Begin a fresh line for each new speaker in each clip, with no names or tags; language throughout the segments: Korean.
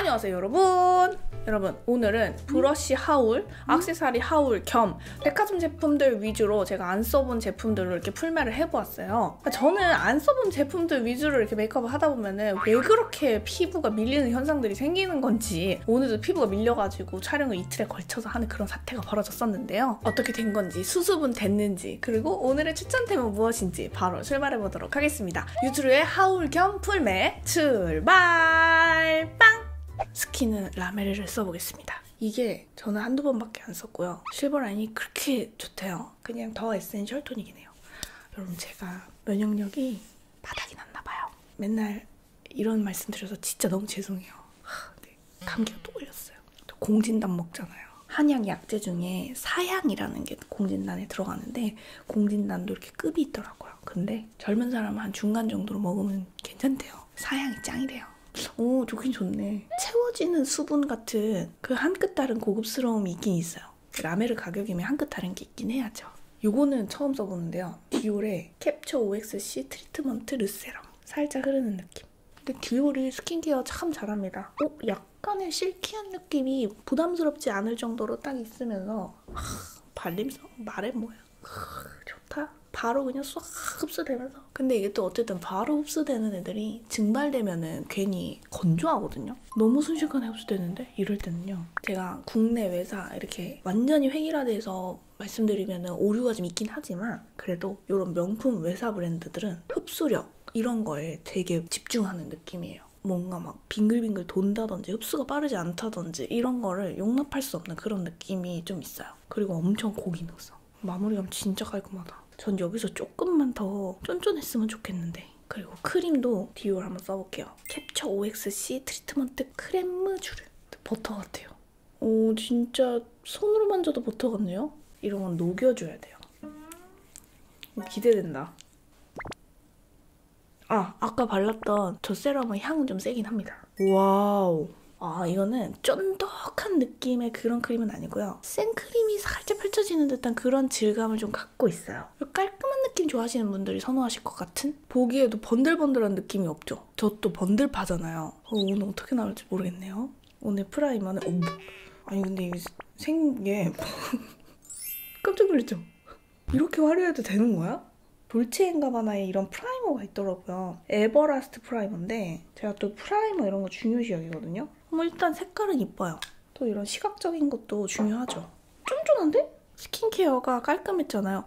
안녕하세요 여러분. 오늘은 브러쉬 하울, 액세서리 하울 겸 백화점 제품들 위주로 제가 안 써본 제품들을 이렇게 풀매를 해보았어요. 저는 안 써본 제품들 위주로 이렇게 메이크업을 하다 보면은 왜 그렇게 피부가 밀리는 현상들이 생기는 건지, 오늘도 피부가 밀려가지고 촬영을 이틀에 걸쳐서 하는 그런 사태가 벌어졌었는데요. 어떻게 된 건지, 수습은 됐는지, 그리고 오늘의 추천템은 무엇인지 바로 출발해보도록 하겠습니다. 유주루의 하울 겸 풀매 출발! 빵! 스킨은 라메르를 써보겠습니다. 이게 저는 한두 번밖에 안 썼고요. 실버라인이 그렇게 좋대요. 그냥 더 에센셜 톤이긴 해요. 여러분, 제가 면역력이 바닥이 났나봐요. 맨날 이런 말씀 드려서 진짜 너무 죄송해요. 네, 감기가 또 걸렸어요. 또 공진단 먹잖아요. 한약 약재 중에 사향이라는 게 공진단에 들어가는데, 공진단도 이렇게 급이 있더라고요. 근데 젊은 사람은 한 중간 정도로 먹으면 괜찮대요. 사향이 짱이래요. 오, 좋긴 좋네. 채워지는 수분 같은 그 한 끗 다른 고급스러움이 있긴 있어요. 라메르 가격이면 한 끗 다른 게 있긴 해야죠. 요거는 처음 써보는데요. 디올의 캡처 OXC 트리트먼트 르세럼. 살짝 흐르는 느낌. 근데 디올이 스킨케어 참 잘합니다. 약간의 실키한 느낌이 부담스럽지 않을 정도로 딱 있으면서 발림성 말해 뭐야. 좋다. 바로 그냥 쏙 흡수되면서. 근데 이게 또 어쨌든 바로 흡수되는 애들이 증발되면은 괜히 건조하거든요. 너무 순식간에 흡수되는데 이럴 때는요, 제가 국내 외사 이렇게 완전히 획일화돼서 말씀드리면은 오류가 좀 있긴 하지만, 그래도 이런 명품 외사 브랜드들은 흡수력 이런 거에 되게 집중하는 느낌이에요. 뭔가 막 빙글빙글 돈다든지 흡수가 빠르지 않다든지 이런 거를 용납할 수 없는 그런 느낌이 좀 있어요. 그리고 엄청 고기능성. 마무리감 진짜 깔끔하다. 전 여기서 조금만 더 쫀쫀했으면 좋겠는데. 그리고 크림도 디올 한번 써볼게요. 캡처 OXC 트리트먼트 크렘 쥬르. 버터 같아요. 오, 진짜 손으로 만져도 버터 같네요. 이런 건 녹여줘야 돼요. 기대된다. 아까 발랐던 저 세럼의 향은 좀 세긴 합니다. 와우. 이거는 쫀득한 느낌의 그런 크림은 아니고요. 생크림이 살짝 펼쳐지는 듯한 그런 질감을 좀 갖고 있어요. 깔끔한 느낌 좋아하시는 분들이 선호하실 것 같은? 보기에도 번들번들한 느낌이 없죠? 저 또 번들파잖아요. 오늘 어떻게 나올지 모르겠네요. 오늘 프라이머는 아니 근데 이게 생긴 게 깜짝 놀랐죠? 이렇게 화려해도 되는 거야? 돌체앤가바나에 이런 프라이머가 있더라고요. 에버라스트 프라이머인데, 제가 또 프라이머 이런 거 중요시 여기거든요. 일단 색깔은 이뻐요. 또 이런 시각적인 것도 중요하죠. 쫀쫀한데? 스킨케어가 깔끔했잖아요.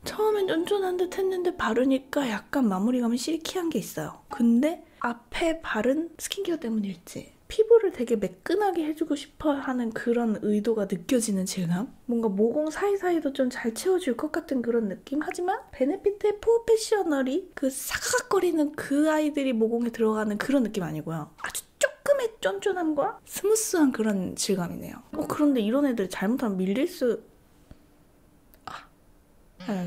처음엔 쫀쫀한 듯 했는데 바르니까 약간 마무리감이 실키한 게 있어요. 근데 앞에 바른 스킨케어 때문일지 피부를 되게 매끈하게 해주고 싶어 하는 그런 의도가 느껴지는 질감? 뭔가 모공 사이사이도 좀 잘 채워줄 것 같은 그런 느낌? 하지만 베네피트의 프로페셔널이 그 사각거리는 그 아이들이 모공에 들어가는 그런 느낌 아니고요. 아주 조금의 쫀쫀함과 스무스한 그런 질감이네요. 그런데 이런 애들이 잘못하면 밀릴 수...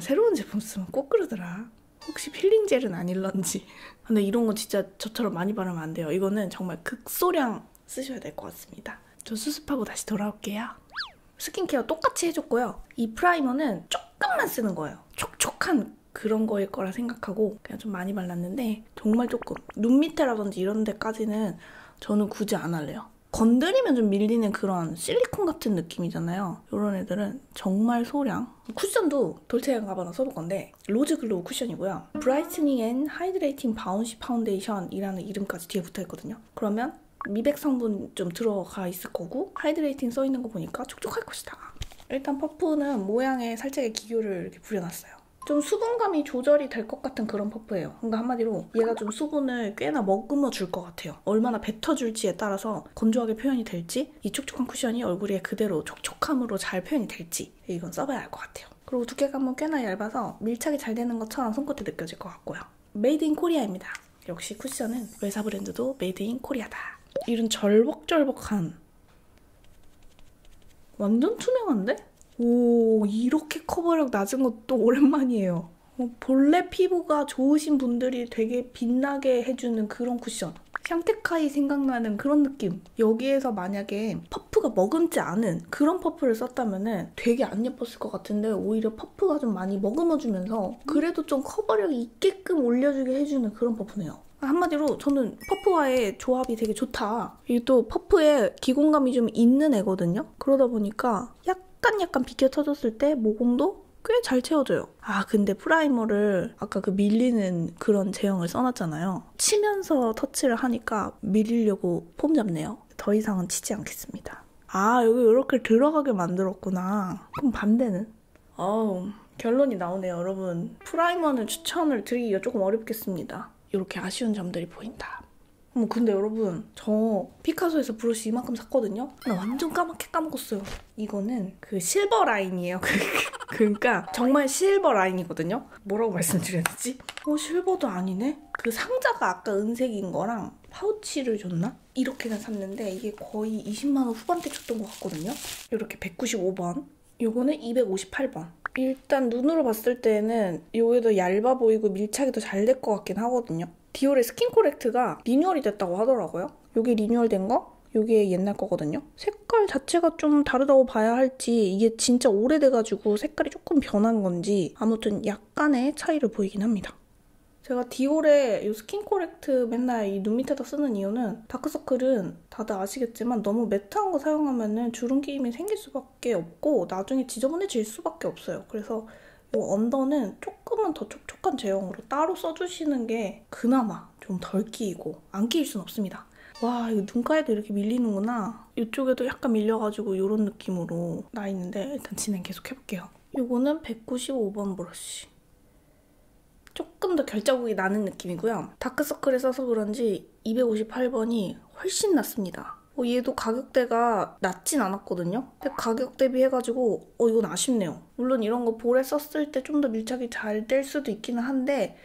새로운 제품 쓰면 꼭 그러더라. 혹시 필링 젤은 아닐런지. 근데 이런 거 진짜 저처럼 많이 바르면 안 돼요. 이거는 정말 극소량 쓰셔야 될 것 같습니다. 저 수습하고 다시 돌아올게요. 스킨케어 똑같이 해줬고요. 이 프라이머는 조금만 쓰는 거예요. 촉촉한 그런 거일 거라 생각하고 그냥 좀 많이 발랐는데, 정말 조금. 눈 밑에라든지 이런 데까지는 저는 굳이 안 할래요. 건드리면 좀 밀리는 그런 실리콘 같은 느낌이잖아요. 이런 애들은 정말 소량. 쿠션도 돌체앤가바나 써볼 건데, 로즈 글로우 쿠션이고요. 브라이트닝 앤 하이드레이팅 바운시 파운데이션이라는 이름까지 뒤에 붙어있거든요. 그러면 미백 성분 좀 들어가 있을 거고, 하이드레이팅 써있는 거 보니까 촉촉할 것이다. 일단 퍼프는 모양에 살짝의 기교를 이렇게 부려놨어요. 좀 수분감이 조절이 될 것 같은 그런 퍼프예요. 그러니까 한마디로 얘가 좀 수분을 꽤나 머금어 줄 것 같아요. 얼마나 뱉어줄지에 따라서 건조하게 표현이 될지, 이 촉촉한 쿠션이 얼굴에 그대로 촉촉함으로 잘 표현이 될지, 이건 써봐야 알 것 같아요. 그리고 두께감은 꽤나 얇아서 밀착이 잘 되는 것처럼 손끝에 느껴질 것 같고요. 메이드 인 코리아입니다. 역시 쿠션은 외사 브랜드도 메이드 인 코리아다. 이런 절벅절벅한, 완전 투명한데? 오, 이렇게 커버력 낮은 것도 오랜만이에요. 본래 피부가 좋으신 분들이 되게 빛나게 해주는 그런 쿠션. 샹테카이 생각나는 그런 느낌. 여기에서 만약에 퍼프가 머금지 않은 그런 퍼프를 썼다면 되게 안 예뻤을 것 같은데, 오히려 퍼프가 좀 많이 머금어주면서 그래도 좀 커버력이 있게끔 올려주게 해주는 그런 퍼프네요. 한마디로 저는 퍼프와의 조합이 되게 좋다. 이게 또 퍼프에 기공감이 좀 있는 애거든요. 그러다 보니까 약간 비켜 터졌을 때 모공도 꽤 잘 채워져요. 근데 프라이머를 아까 그 밀리는 그런 제형을 써놨잖아요. 치면서 터치를 하니까 밀리려고 폼 잡네요. 더 이상은 치지 않겠습니다. 여기 이렇게 들어가게 만들었구나. 그럼 반대는? 결론이 나오네요, 여러분. 프라이머는 추천을 드리기가 조금 어렵겠습니다. 이렇게 아쉬운 점들이 보인다. 근데 여러분, 저 피카소에서 브러쉬 이만큼 샀거든요? 나 완전 까맣게 까먹었어요. 이거는 그 실버 라인이에요. 그러니까 정말 실버 라인이거든요? 뭐라고 말씀드려야 되지? 실버도 아니네? 그 상자가 아까 은색인 거랑 파우치를 줬나? 이렇게는 샀는데 이게 거의 20만 원 후반대 줬던 것 같거든요? 이렇게 195번. 요거는 258번. 일단 눈으로 봤을 때는 이게 더 얇아 보이고 밀착이 더 잘 될 것 같긴 하거든요. 디올의 스킨 코렉트가 리뉴얼이 됐다고 하더라고요. 요게 리뉴얼된 거? 요게 옛날 거거든요. 색깔 자체가 좀 다르다고 봐야 할지 이게 진짜 오래돼가지고 색깔이 조금 변한 건지 아무튼 약간의 차이를 보이긴 합니다. 제가 디올의 이 스킨 코렉트 맨날 이 눈 밑에다 쓰는 이유는 다크서클은 다들 아시겠지만 너무 매트한 거 사용하면 주름기임이 생길 수밖에 없고 나중에 지저분해질 수밖에 없어요. 그래서 이 언더는 조금은 더 촉촉한 제형으로 따로 써주시는 게 그나마 좀 덜 끼이고 안 끼일 순 없습니다. 와, 이거 눈가에도 이렇게 밀리는구나. 이쪽에도 약간 밀려가지고 이런 느낌으로 나 있는데 일단 진행 계속 해볼게요. 이거는 195번 브러쉬. 조금 더 결자국이 나는 느낌이고요. 다크서클에 써서 그런지 258번이 훨씬 낫습니다. 얘도 가격대가 낮진 않았거든요. 근데 가격 대비해가지고 이건 아쉽네요. 물론 이런 거 볼에 썼을 때 좀 더 밀착이 잘 될 수도 있기는 한데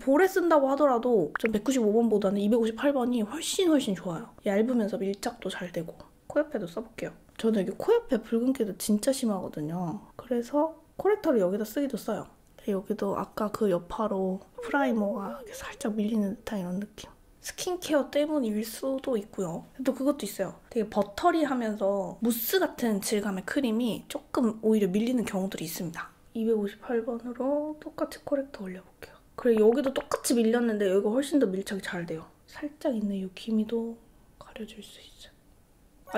볼에 쓴다고 하더라도 전 195번보다는 258번이 훨씬 좋아요. 얇으면서 밀착도 잘 되고. 코 옆에도 써볼게요. 저는 여기 코 옆에 붉은기도 진짜 심하거든요. 그래서 코렉터를 여기다 쓰기도 써요. 여기도 아까 그 여파로 프라이머가 이렇게 살짝 밀리는 듯한 이런 느낌. 스킨케어 때문일 수도 있고요. 또 그것도 있어요. 되게 버터리하면서 무스 같은 질감의 크림이 조금 오히려 밀리는 경우들이 있습니다. 258번으로 똑같이 코렉터 올려볼게요. 그래, 여기도 똑같이 밀렸는데 여기가 훨씬 더 밀착이 잘 돼요. 살짝 있네. 이 기미도 가려질 수 있어요.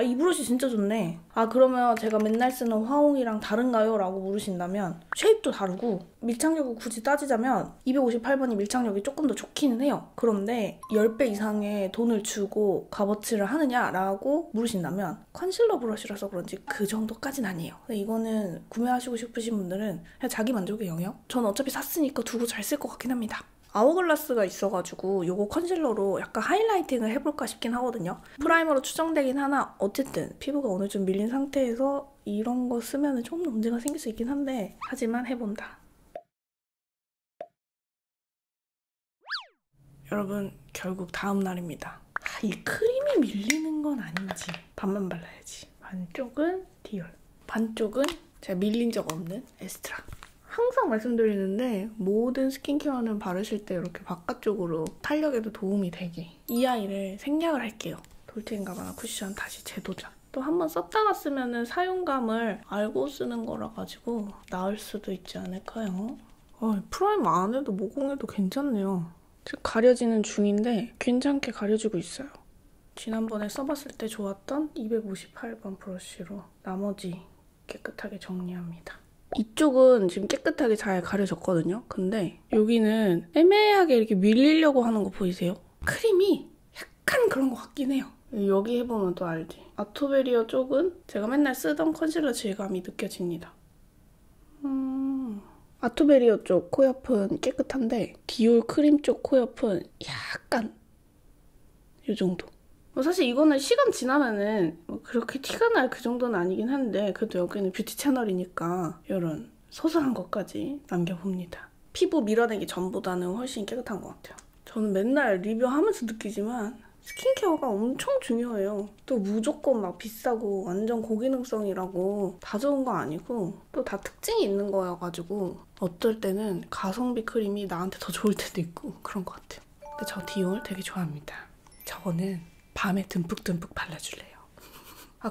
이 브러쉬 진짜 좋네. 그러면 제가 맨날 쓰는 화홍이랑 다른가요? 라고 물으신다면 쉐입도 다르고 밀착력을 굳이 따지자면 258번이 밀착력이 조금 더 좋기는 해요. 그런데 10배 이상의 돈을 주고 값어치를 하느냐라고 물으신다면 컨실러 브러쉬라서 그런지 그 정도까진 아니에요. 근데 이거는 구매하시고 싶으신 분들은 그냥 자기 만족의 영역? 전 어차피 샀으니까 두고 잘 쓸 것 같긴 합니다. 아워글라스가 있어가지고 이거 컨실러로 약간 하이라이팅을 해볼까 싶긴 하거든요. 프라이머로 추정되긴 하나 어쨌든 피부가 어느 정도 밀린 상태에서 이런 거 쓰면 좀 문제가 생길 수 있긴 한데 하지만 해본다. 여러분, 결국 다음 날입니다. 이 크림이 밀리는 건 아닌지 반만 발라야지. 반쪽은 디올, 반쪽은 제가 밀린 적 없는 에스트라. 항상 말씀드리는데 모든 스킨케어는 바르실 때 이렇게 바깥쪽으로 탄력에도 도움이 되게 이 아이를 생략을 할게요. 돌체인가바나 쿠션 다시 재도전. 또 한번 썼다가 쓰면은 사용감을 알고 쓰는 거라 가지고 나을 수도 있지 않을까요? 프라이머 안 해도 모공에도 괜찮네요. 지금 가려지는 중인데 괜찮게 가려지고 있어요. 지난번에 써봤을 때 좋았던 258번 브러쉬로 나머지 깨끗하게 정리합니다. 이쪽은 지금 깨끗하게 잘 가려졌거든요. 근데 여기는 애매하게 이렇게 밀리려고 하는 거 보이세요? 크림이 약간 그런 것 같긴 해요. 여기 해보면 또 알지. 아토베리어 쪽은 제가 맨날 쓰던 컨실러 질감이 느껴집니다. 아토베리어 쪽 코옆은 깨끗한데 디올 크림 쪽 코옆은 약간 이 정도. 사실 이거는 시간 지나면은 그렇게 티가 날 그 정도는 아니긴 한데 그래도 여기는 뷰티 채널이니까 이런 소소한 것까지 남겨봅니다. 피부 밀어내기 전보다는 훨씬 깨끗한 것 같아요. 저는 맨날 리뷰하면서 느끼지만 스킨케어가 엄청 중요해요. 또 무조건 막 비싸고 완전 고기능성이라고 다 좋은 거 아니고 또 다 특징이 있는 거여가지고 어떨 때는 가성비 크림이 나한테 더 좋을 때도 있고 그런 것 같아요. 근데 저 디올 되게 좋아합니다. 저거는 밤에 듬뿍듬뿍 발라줄래요.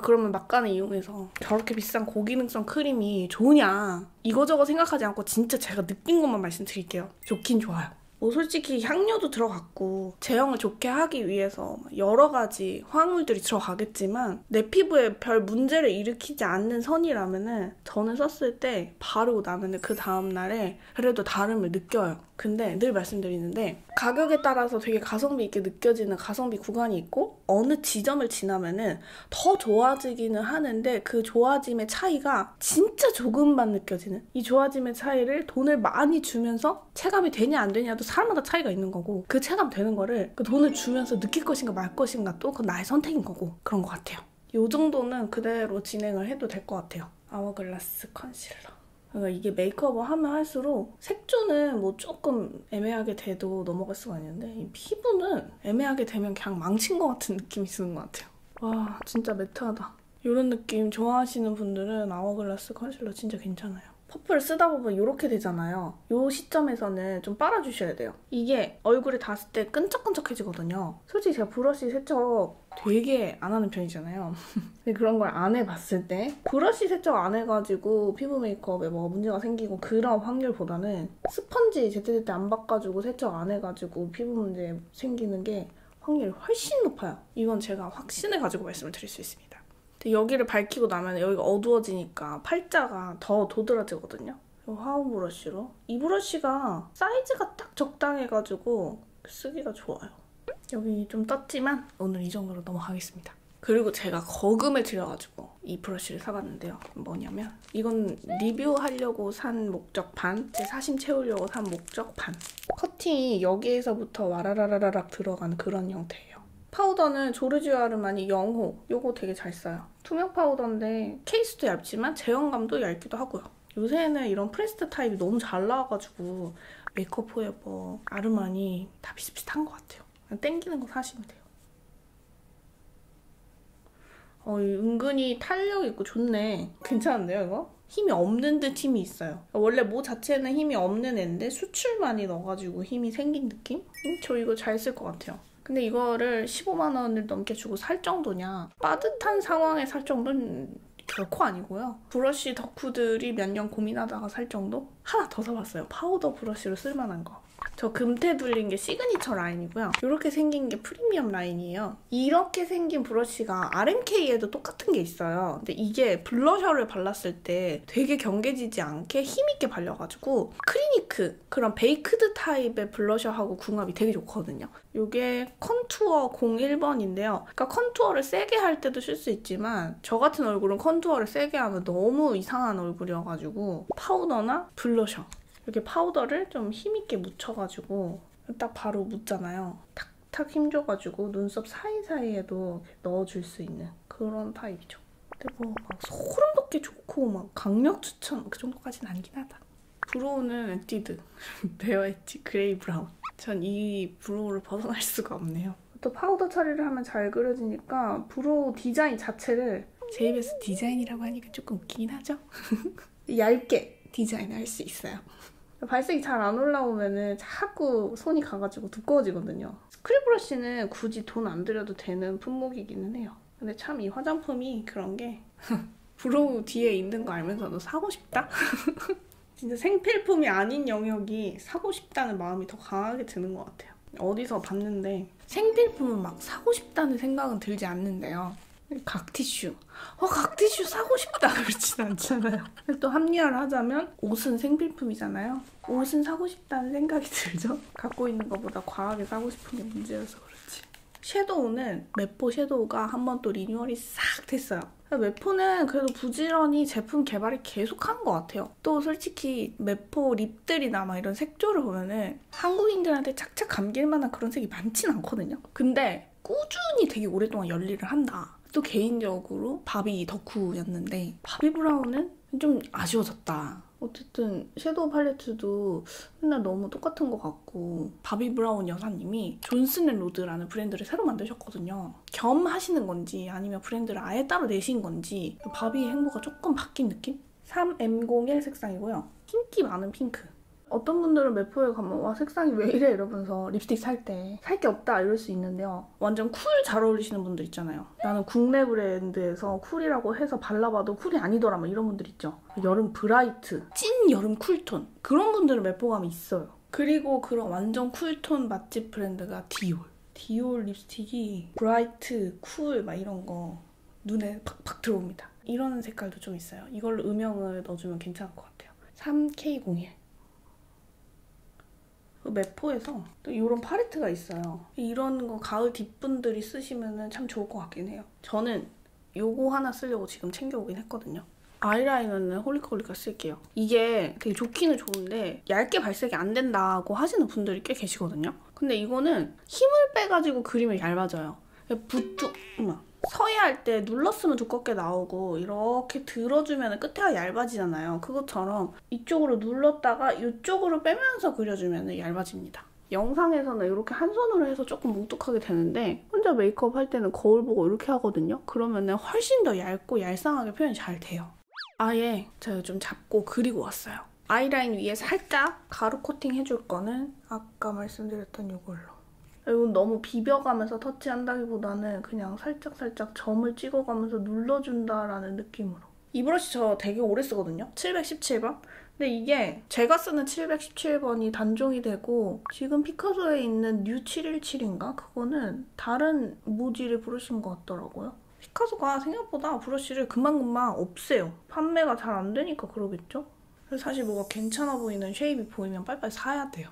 그러면 막간을 이용해서 저렇게 비싼 고기능성 크림이 좋으냐 이거저거 생각하지 않고 진짜 제가 느낀 것만 말씀드릴게요. 좋긴 좋아요. 뭐 솔직히 향료도 들어갔고 제형을 좋게 하기 위해서 여러 가지 화학물들이 들어가겠지만 내 피부에 별 문제를 일으키지 않는 선이라면은 저는 썼을 때 바르고 나면은 그 다음날에 그래도 다름을 느껴요. 근데 늘 말씀드리는데 가격에 따라서 되게 가성비 있게 느껴지는 가성비 구간이 있고 어느 지점을 지나면은 더 좋아지기는 하는데 그 좋아짐의 차이가 진짜 조금만 느껴지는 이 좋아짐의 차이를 돈을 많이 주면서 체감이 되냐 안 되냐도 사람마다 차이가 있는 거고 그 체감 되는 거를 그 돈을 주면서 느낄 것인가 말 것인가 또 그건 나의 선택인 거고 그런 것 같아요. 이 정도는 그대로 진행을 해도 될 것 같아요. 아워글라스 컨실러. 그러니까 이게 메이크업을 하면 할수록 색조는 뭐 조금 애매하게 돼도 넘어갈 수가 있는데 이 피부는 애매하게 되면 그냥 망친 것 같은 느낌이 드는 것 같아요. 와 진짜 매트하다. 이런 느낌 좋아하시는 분들은 아워글라스 컨실러 진짜 괜찮아요. 퍼플을 쓰다 보면 이렇게 되잖아요. 이 시점에서는 좀 빨아주셔야 돼요. 이게 얼굴에 닿았을 때 끈적끈적해지거든요. 솔직히 제가 브러쉬 세척 되게 안 하는 편이잖아요. 근데 그런 걸 안 해봤을 때 브러쉬 세척 안 해가지고 피부 메이크업에 뭐 문제가 생기고 그런 확률보다는 스펀지 제때제때 안 바꿔주고 세척 안 해가지고 피부 문제 생기는 게 확률이 훨씬 높아요. 이건 제가 확신을 가지고 말씀을 드릴 수 있습니다. 여기를 밝히고 나면 여기가 어두워지니까 팔자가 더 도드라지거든요. 화우 브러쉬로. 이 브러쉬가 사이즈가 딱 적당해가지고 쓰기가 좋아요. 여기 좀 떴지만 오늘 이 정도로 넘어가겠습니다. 그리고 제가 거금을 들여가지고 이 브러쉬를 사봤는데요. 뭐냐면 이건 리뷰하려고 산 목적 반, 제 사심 채우려고 산 목적 반. 커팅이 여기에서부터 와라라라락 들어간 그런 형태예요. 파우더는 조르지오 아르마니 0호. 요거 되게 잘 써요. 투명 파우더인데 케이스도 얇지만 제형감도 얇기도 하고요. 요새는 이런 프레스트 타입이 너무 잘 나와가지고 메이크업 포에버, 아르마니 다 비슷비슷한 것 같아요. 그냥 땡기는 거 사시면 돼요. 은근히 탄력 있고 좋네. 괜찮은데요, 이거? 힘이 없는 듯 힘이 있어요. 원래 모 자체는 힘이 없는 애인데 수출 많이 넣어가지고 힘이 생긴 느낌? 저 이거 잘 쓸 것 같아요. 근데 이거를 15만 원을 넘게 주고 살 정도냐? 빠듯한 상황에 살 정도는 결코 아니고요. 브러쉬 덕후들이 몇 년 고민하다가 살 정도? 하나 더 사봤어요. 파우더 브러쉬로 쓸만한 거. 저 금태 둘린 게 시그니처 라인이고요. 이렇게 생긴 게 프리미엄 라인이에요. 이렇게 생긴 브러쉬가 RMK에도 똑같은 게 있어요. 근데 이게 블러셔를 발랐을 때 되게 경계지지 않게 힘있게 발려가지고 크리니크, 그런 베이크드 타입의 블러셔하고 궁합이 되게 좋거든요. 이게 컨투어 01번인데요. 그러니까 컨투어를 세게 할 때도 쓸 수 있지만 저 같은 얼굴은 컨투어를 세게 하면 너무 이상한 얼굴이어가지고 파우더나 블러셔 이렇게 파우더를 좀 힘있게 묻혀가지고 딱 바로 묻잖아요. 탁탁 힘줘가지고 눈썹 사이사이에도 넣어줄 수 있는 그런 타입이죠. 근데 뭐 막 소름 돋게 좋고 막 강력 추천 그 정도까지는 아니긴 하다. 브로우는 에뛰드 베어 엣지 그레이 브라운. 전 이 브로우를 벗어날 수가 없네요. 또 파우더 처리를 하면 잘 그려지니까 브로우 디자인 자체를 제 입에서 디자인이라고 하니까 조금 웃기긴 하죠? 얇게 디자인을 할 수 있어요. 발색이 잘 안 올라오면은 자꾸 손이 가가지고 두꺼워지거든요. 스크립 브러쉬는 굳이 돈 안 들여도 되는 품목이기는 해요. 근데 참 이 화장품이 그런 게 브로우 뒤에 있는 거 알면서도 사고 싶다? 진짜 생필품이 아닌 영역이 사고 싶다는 마음이 더 강하게 드는 것 같아요. 어디서 봤는데 생필품은 막 사고 싶다는 생각은 들지 않는데요. 각티슈. 각티슈 사고 싶다 그렇진 않잖아요. 또 합리화를 하자면 옷은 생필품이잖아요. 옷은 사고 싶다는 생각이 들죠. 갖고 있는 것보다 과하게 사고 싶은 게 문제여서 그렇지. 섀도우는 매포 섀도우가 한번 또 리뉴얼이 싹 됐어요. 매포는 그래도 부지런히 제품 개발을 계속한 것 같아요. 또 솔직히 매포 립들이나 막 이런 색조를 보면은 한국인들한테 착착 감길 만한 그런 색이 많진 않거든요. 근데 꾸준히 되게 오랫동안 열일을 한다. 또 개인적으로 바비 덕후였는데 바비 브라운은 좀 아쉬워졌다. 어쨌든 섀도우 팔레트도 맨날 너무 똑같은 것 같고 바비 브라운 여사님이 존슨앤로드라는 브랜드를 새로 만드셨거든요. 겸 하시는 건지 아니면 브랜드를 아예 따로 내신 건지 바비의 행보가 조금 바뀐 느낌? 3M01 색상이고요. 흰기 많은 핑크. 어떤 분들은 매포에 가면 와 색상이 왜 이래 이러면서 립스틱 살 때 살 게 없다 이럴 수 있는데요. 완전 쿨 잘 어울리시는 분들 있잖아요. 나는 국내 브랜드에서 쿨이라고 해서 발라봐도 쿨이 아니더라 막 이런 분들 있죠. 여름 브라이트, 찐 여름 쿨톤 그런 분들은 매포감이 있어요. 그리고 그런 완전 쿨톤 맛집 브랜드가 디올. 디올 립스틱이 브라이트, 쿨 막 이런 거 눈에 팍팍 들어옵니다. 이런 색깔도 좀 있어요. 이걸로 음영을 넣어주면 괜찮을 것 같아요. 3K01. 매포에서 또 이런 팔레트가 있어요. 이런 거 가을 딥분들이 쓰시면 참 좋을 것 같긴 해요. 저는 요거 하나 쓰려고 지금 챙겨오긴 했거든요. 아이라이너는 홀리컬리가 쓸게요. 이게 되게 좋기는 좋은데 얇게 발색이 안 된다고 하시는 분들이 꽤 계시거든요. 근데 이거는 힘을 빼가지고 그리면 얇아져요. 서야 할 때 눌렀으면 두껍게 나오고 이렇게 들어주면 끝에가 얇아지잖아요. 그것처럼 이쪽으로 눌렀다가 이쪽으로 빼면서 그려주면 얇아집니다. 영상에서는 이렇게 한 손으로 해서 조금 뭉툭하게 되는데 혼자 메이크업 할 때는 거울 보고 이렇게 하거든요. 그러면 훨씬 더 얇고 얄쌍하게 표현이 잘 돼요. 아예 제가 좀 잡고 그리고 왔어요. 아이라인 위에 살짝 가루 코팅 해줄 거는 아까 말씀드렸던 이걸로. 이건 너무 비벼가면서 터치한다기보다는 그냥 살짝살짝 점을 찍어가면서 눌러준다라는 느낌으로. 이 브러쉬 저 되게 오래 쓰거든요. 717번. 근데 이게 제가 쓰는 717번이 단종이 되고 지금 피카소에 있는 뉴 717인가? 그거는 다른 모질의 브러쉬인 것 같더라고요. 피카소가 생각보다 브러쉬를 금방금방 없애요. 판매가 잘 안 되니까 그러겠죠? 그래서 사실 뭐가 괜찮아 보이는 쉐입이 보이면 빨리빨리 사야 돼요.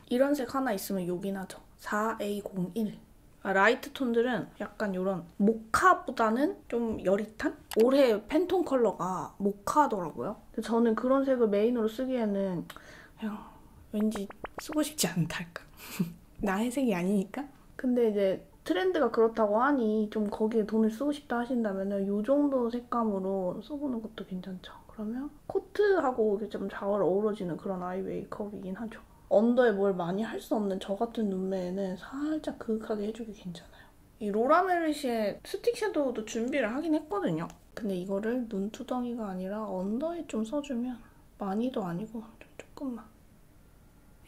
이런 색 하나 있으면 요긴 하죠. 4A01. 라이트 톤들은 약간 이런 모카보다는 좀 여릿한? 올해 팬톤 컬러가 모카더라고요. 저는 그런 색을 메인으로 쓰기에는 그냥 왠지 쓰고 싶지 않달까. 나의 색이 아니니까? 근데 이제 트렌드가 그렇다고 하니 좀 거기에 돈을 쓰고 싶다 하신다면 이 정도 색감으로 써보는 것도 괜찮죠. 그러면 코트하고 좀 잘 어우러지는 그런 아이 메이크업이긴 하죠. 언더에 뭘 많이 할 수 없는 저 같은 눈매에는 살짝 그윽하게 해주기 괜찮아요. 이 로라 메르시의 스틱 섀도우도 준비를 하긴 했거든요. 근데 이거를 눈두덩이가 아니라 언더에 좀 써주면 많이도 아니고 좀 조금만.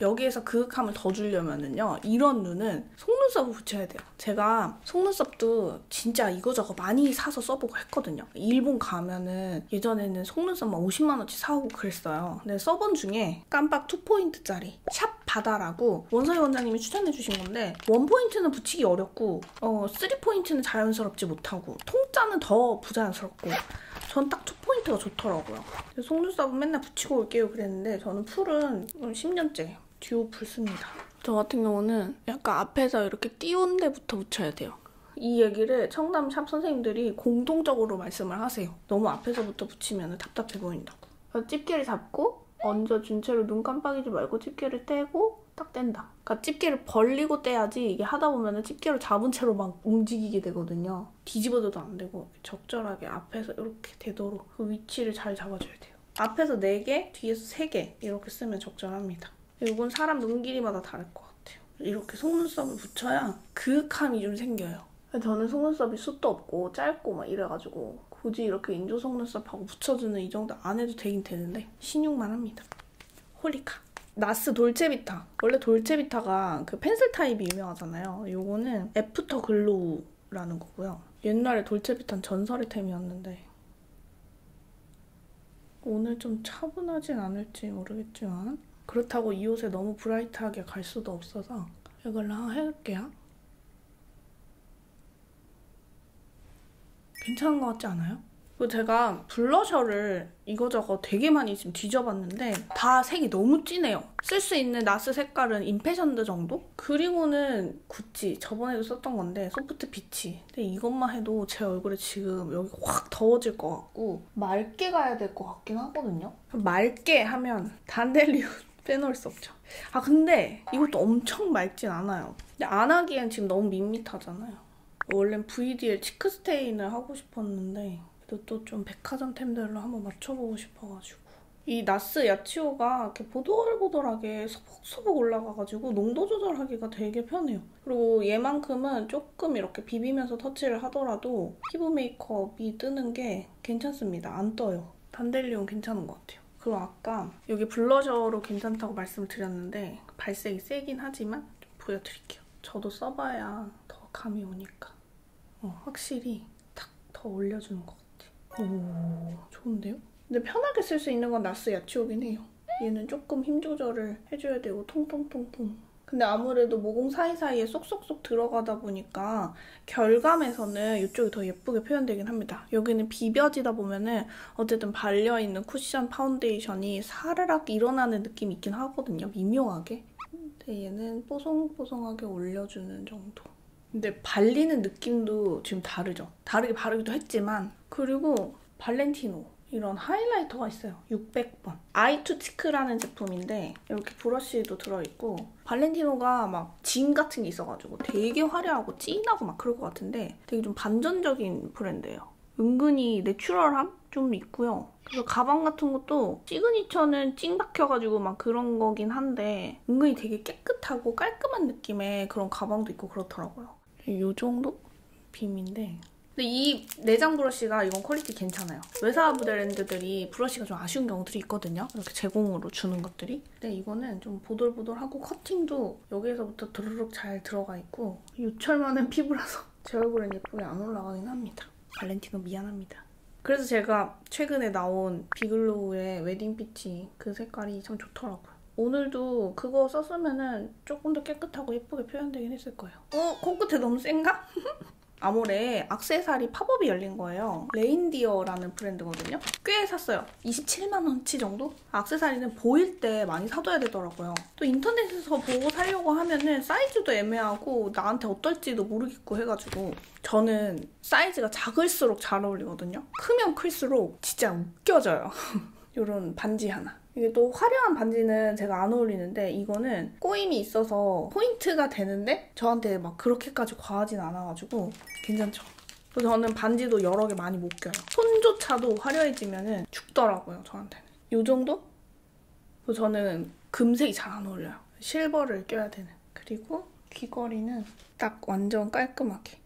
여기에서 그윽함을 더 주려면은요. 이런 눈은 속눈썹을 붙여야 돼요. 제가 속눈썹도 진짜 이거저거 많이 사서 써보고 했거든요. 일본 가면은 예전에는 속눈썹만 50만 원치 사오고 그랬어요. 근데 써본 중에 깜빡 2포인트짜리 샵 바다라고 원서희 원장님이 추천해주신 건데 1포인트는 붙이기 어렵고 3포인트는 자연스럽지 못하고 통짜는 더 부자연스럽고 전 딱 2포인트가 좋더라고요. 속눈썹은 맨날 붙이고 올게요 그랬는데 저는 풀은 10년째 듀오 풀 씁니다. 저 같은 경우는 약간 앞에서 이렇게 띄운 데부터 붙여야 돼요. 이 얘기를 청담 샵 선생님들이 공통적으로 말씀을 하세요. 너무 앞에서부터 붙이면 답답해 보인다고. 그래서 집게를 잡고 얹어준 채로 눈 깜빡이지 말고 집게를 떼고 딱 뗀다. 그러니까 집게를 벌리고 떼야지 이게 하다 보면 집게를 잡은 채로 막 움직이게 되거든요. 뒤집어도 안 되고 적절하게 앞에서 이렇게 되도록 그 위치를 잘 잡아줘야 돼요. 앞에서 4개, 뒤에서 3개 이렇게 쓰면 적절합니다. 이건 사람 눈 길이마다 다를 것 같아요. 이렇게 속눈썹을 붙여야 그윽함이 좀 생겨요. 저는 속눈썹이 숱도 없고 짧고 막 이래가지고 굳이 이렇게 인조 속눈썹하고 붙여주는 이 정도 안 해도 되긴 되는데 신용만 합니다. 홀리카. 나스 돌체비타. 원래 돌체비타가 그 펜슬 타입이 유명하잖아요. 요거는 애프터 글로우라는 거고요. 옛날에 돌체비타는 전설의 템이었는데 오늘 좀 차분하진 않을지 모르겠지만 그렇다고 이 옷에 너무 브라이트하게 갈 수도 없어서 이걸로 하나 해볼게요. 괜찮은 것 같지 않아요? 그리고 제가 블러셔를 이거저거 되게 많이 지금 뒤져봤는데 다 색이 너무 진해요. 쓸 수 있는 나스 색깔은 임패션드 정도? 그리고는 구찌, 저번에도 썼던 건데 소프트 피치. 근데 이것만 해도 제 얼굴에 지금 여기 확 더워질 것 같고 맑게 가야 될 것 같긴 하거든요. 맑게 하면 단델리온 빼놓을 수 없죠. 아 근데 이것도 엄청 맑진 않아요. 근데 안 하기엔 지금 너무 밋밋하잖아요. 원래는 VDL 치크스테인을 하고 싶었는데 또 좀 백화점템들로 한번 맞춰보고 싶어가지고 이 나스 야치오가 이렇게 보들보들하게 소복소복 올라가가지고 농도 조절하기가 되게 편해요. 그리고 얘만큼은 조금 이렇게 비비면서 터치를 하더라도 피부 메이크업이 뜨는 게 괜찮습니다. 안 떠요. 단델리온 괜찮은 것 같아요. 그리고 아까 여기 블러셔로 괜찮다고 말씀을 드렸는데 발색이 세긴 하지만 좀 보여드릴게요. 저도 써봐야 더 감이 오니까 확실히 탁 더 올려주는 것 같아요. 오, 좋은데요? 근데 편하게 쓸 수 있는 건 나스 야치오긴 해요. 얘는 조금 힘 조절을 해줘야 되고 통통통통. 근데 아무래도 모공 사이사이에 쏙쏙쏙 들어가다 보니까 결감에서는 이쪽이 더 예쁘게 표현되긴 합니다. 여기는 비벼지다 보면은 어쨌든 발려있는 쿠션 파운데이션이 사르락 일어나는 느낌이 있긴 하거든요. 미묘하게. 근데 얘는 뽀송뽀송하게 올려주는 정도. 근데 발리는 느낌도 지금 다르죠. 다르게 바르기도 했지만. 그리고 발렌티노 이런 하이라이터가 있어요. 600번. 아이투치크라는 제품인데 이렇게 브러쉬도 들어있고 발렌티노가 막 진 같은 게 있어가지고 되게 화려하고 진하고 막 그럴 것 같은데 되게 좀 반전적인 브랜드예요. 은근히 내추럴함 좀 있고요. 그래서 가방 같은 것도 시그니처는 찡 박혀가지고 막 그런 거긴 한데 은근히 되게 깨끗하고 깔끔한 느낌의 그런 가방도 있고 그렇더라고요. 이 정도? 빔인데 근데 이 내장 브러쉬가 이건 퀄리티 괜찮아요. 외사 브랜드들이 브러쉬가 좀 아쉬운 경우들이 있거든요. 이렇게 제공으로 주는 것들이. 근데 이거는 좀 보들보들하고 커팅도 여기에서부터 드르륵 잘 들어가 있고 유철 많은 피부라서 제 얼굴엔 예쁘게 안 올라가긴 합니다. 발렌티노 미안합니다. 그래서 제가 최근에 나온 비글로우의 웨딩 피치 그 색깔이 참 좋더라고요. 오늘도 그거 썼으면 조금 더 깨끗하고 예쁘게 표현되긴 했을 거예요. 코끝에 너무 센가? 아모레 액세서리 팝업이 열린 거예요. 레인디어라는 브랜드거든요. 꽤 샀어요. 27만 원치 정도? 액세서리는 보일 때 많이 사둬야 되더라고요. 또 인터넷에서 보고 사려고 하면은 사이즈도 애매하고 나한테 어떨지도 모르겠고 해가지고 저는 사이즈가 작을수록 잘 어울리거든요. 크면 클수록 진짜 웃겨져요. 이런 반지 하나. 이게 또 화려한 반지는 제가 안 어울리는데 이거는 꼬임이 있어서 포인트가 되는데 저한테 막 그렇게까지 과하진 않아가지고 괜찮죠? 그래서 저는 반지도 여러 개 많이 못 껴요. 손조차도 화려해지면 죽더라고요, 저한테는. 이 정도? 그래서 저는 금색이 잘 안 어울려요. 실버를 껴야 되는. 그리고 귀걸이는 딱 완전 깔끔하게.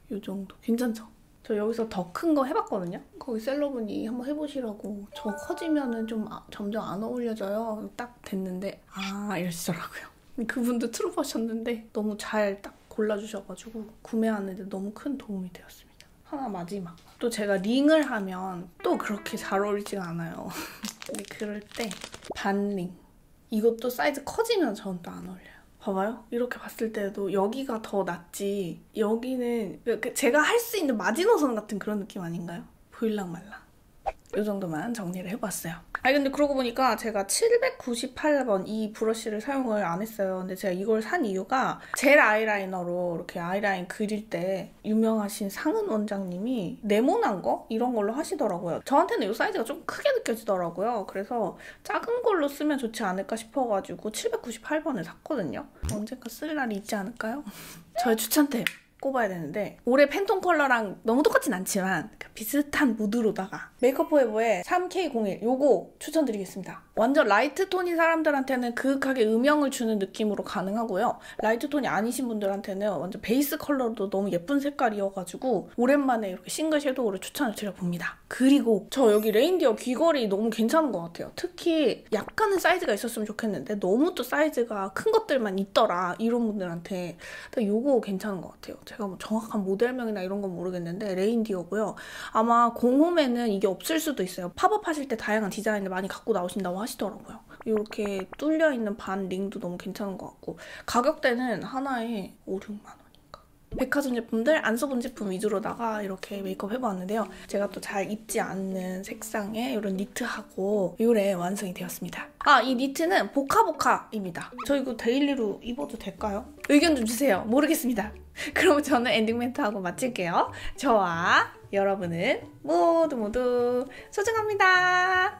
이 정도. 괜찮죠? 저 여기서 더 큰 거 해봤거든요? 거기 셀러분이 한번 해보시라고 저 커지면은 좀 점점 안 어울려져요. 딱 됐는데 이러시더라고요. 그분도 트루버셨는데 너무 잘 딱 골라주셔가지고 구매하는데 너무 큰 도움이 되었습니다. 하나 마지막. 또 제가 링을 하면 또 그렇게 잘 어울리지가 않아요. 근데 그럴 때 반링. 이것도 사이즈 커지면 저는 또 안 어울려요. 봐봐요. 이렇게 봤을 때도 여기가 더 낫지 여기는 제가 할 수 있는 마지노선 같은 그런 느낌 아닌가요? 보일랑 말랑. 이 정도만 정리를 해봤어요. 근데 그러고 보니까 제가 798번 이 브러쉬를 사용을 안 했어요. 근데 제가 이걸 산 이유가 젤 아이라이너로 이렇게 아이라인 그릴 때 유명하신 상은 원장님이 네모난 거? 이런 걸로 하시더라고요. 저한테는 이 사이즈가 좀 크게 느껴지더라고요. 그래서 작은 걸로 쓰면 좋지 않을까 싶어가지고 798번을 샀거든요. 언젠가 쓸 날이 있지 않을까요? 저의 추천템! 꼽아야 되는데 올해 팬톤 컬러랑 너무 똑같진 않지만 비슷한 무드로다가 메이크업 포에버의 3K01 요거 추천드리겠습니다. 완전 라이트 톤인 사람들한테는 그윽하게 음영을 주는 느낌으로 가능하고요. 라이트 톤이 아니신 분들한테는 완전 베이스 컬러도 너무 예쁜 색깔이어가지고 오랜만에 이렇게 싱글 섀도우를 추천을 드려봅니다. 그리고 저 여기 레인디어 귀걸이 너무 괜찮은 것 같아요. 특히 약간은 사이즈가 있었으면 좋겠는데 너무 또 사이즈가 큰 것들만 있더라 이런 분들한테 요거 괜찮은 것 같아요. 제가 뭐 정확한 모델명이나 이런 건 모르겠는데 레인디어고요. 아마 공홈에는 이게 없을 수도 있어요. 팝업 하실 때 다양한 디자인을 많이 갖고 나오신다고 하시더라고요. 이렇게 뚫려있는 반 링도 너무 괜찮은 것 같고 가격대는 하나에 5, 6만 원. 백화점 제품들 안 써본 제품 위주로다가 이렇게 메이크업 해보았는데요. 제가 또 잘 입지 않는 색상의 이런 니트하고 요래 완성이 되었습니다. 이 니트는 보카보카입니다. 저 이거 데일리로 입어도 될까요? 의견 좀 주세요. 모르겠습니다. 그럼 저는 엔딩 멘트하고 마칠게요. 저와 여러분은 모두 소중합니다.